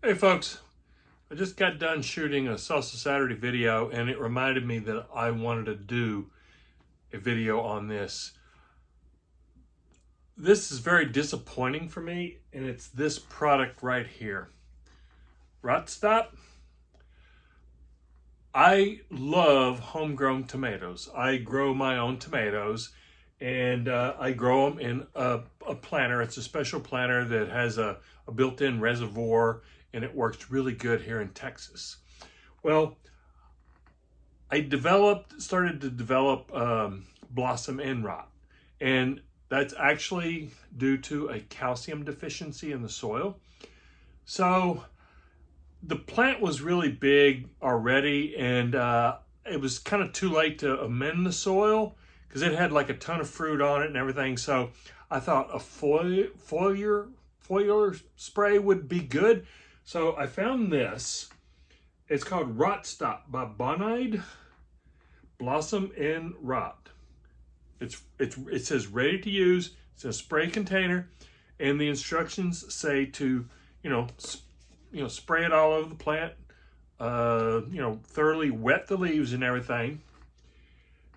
Hey folks, I just got done shooting a Salsa Saturday video and it reminded me that I wanted to do a video on this. This is very disappointing for me, and it's this product right here. Rot Stop. I love homegrown tomatoes. I grow my own tomatoes, and I grow them in a planter. It's a special planter that has a built-in reservoir, and it works really good here in Texas. Well, I started to develop blossom end rot, and that's actually due to a calcium deficiency in the soil. So the plant was really big already, and it was kind of too late to amend the soil because it had like a ton of fruit on it and everything. So I thought a foliar spray would be good. So I found this. It's called Rot Stop by Bonide Blossom End Rot. It says ready to use. It's a spray container, and the instructions say to spray it all over the plant. Thoroughly wet the leaves and everything.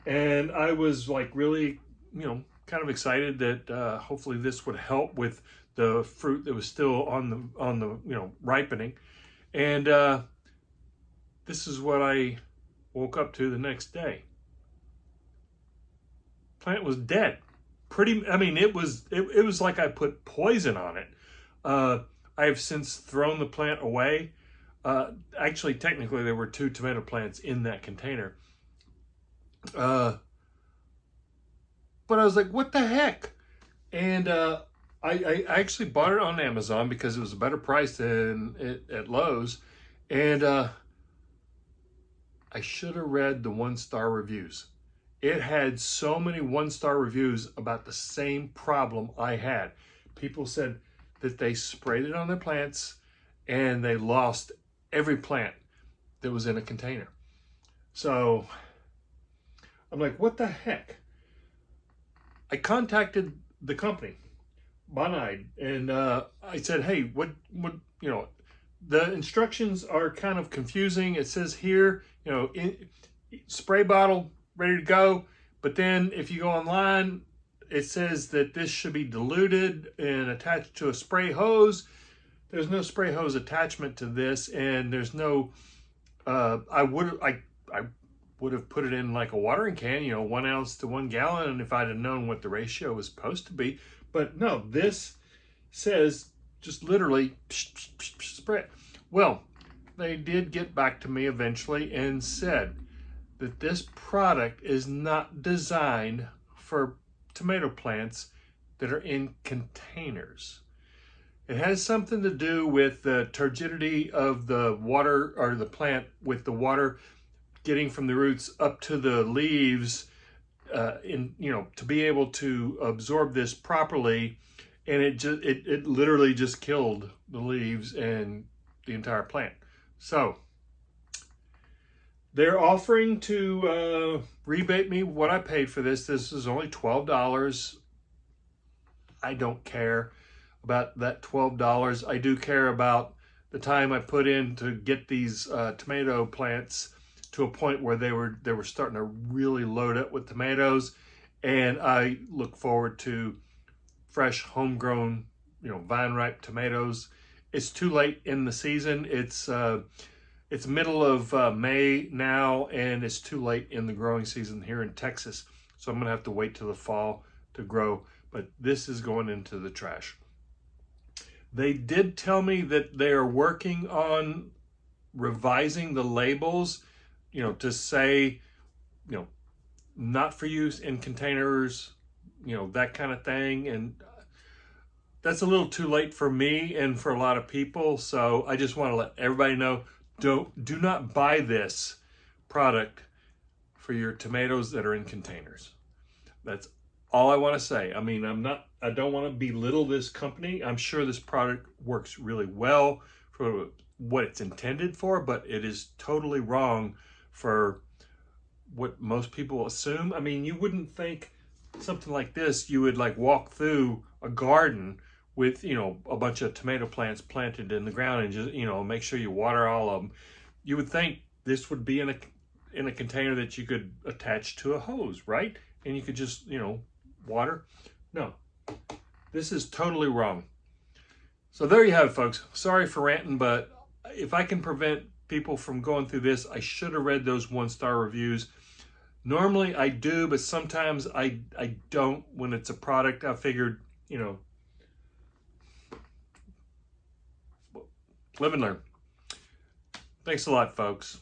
And I was like really kind of excited that hopefully this would help with the fruit that was still on the ripening. And this is what I woke up to the next day. Plant was dead. It was like I put poison on it. I have since thrown the plant away. Actually, technically, there were 2 tomato plants in that container. But I was like, what the heck? And I actually bought it on Amazon because it was a better price than at Lowe's. And I should have read the 1-star reviews. It had so many 1-star reviews about the same problem I had. People said that they sprayed it on their plants and they lost every plant that was in a container. So I'm like, what the heck? I contacted the company, Bonide, and I said, hey, what, the instructions are kind of confusing. It says here, spray bottle ready to go. But then if you go online, it says that this should be diluted and attached to a spray hose. There's no spray hose attachment to this, and there's no, I would have put it in like a watering can, 1 ounce to 1 gallon, and if I'd have known what the ratio was supposed to be. But no, this says just literally spray it. Well, they did get back to me eventually and said that this product is not designed for tomato plants that are in containers. It has something to do with the turgidity of the water, or the plant, with the water getting from the roots up to the leaves, to be able to absorb this properly. And it literally just killed the leaves and the entire plant. So they're offering to rebate me what I paid for this. This is only $12. I don't care about that $12. I do care about the time I put in to get these tomato plants to a point where they were starting to really load up with tomatoes, and I look forward to fresh, homegrown, vine ripe tomatoes. It's too late in the season. It's middle of May now, and it's too late in the growing season here in Texas. So I'm gonna have to wait till the fall to grow, but this is going into the trash. They did tell me that they are working on revising the labels, to say, not for use in containers, that kind of thing. And that's a little too late for me and for a lot of people. So I just want to let everybody know, do not buy this product for your tomatoes that are in containers. That's all I want to say. I don't want to belittle this company. I'm sure this product works really well for what it's intended for, but it is totally wrong for what most people assume. You wouldn't think something like this, you would like walk through a garden with, you know, a bunch of tomato plants planted in the ground and just, you know, make sure you water all of them. You would think this would be in a container that you could attach to a hose, right? And you could just, you know, water. No, this is totally wrong. So there you have it, folks. Sorry for ranting, but if I can prevent people from going through this, I should have read those 1-star reviews. Normally I do, but sometimes I don't when it's a product. I figured, you know, live and learn. Thanks a lot, folks.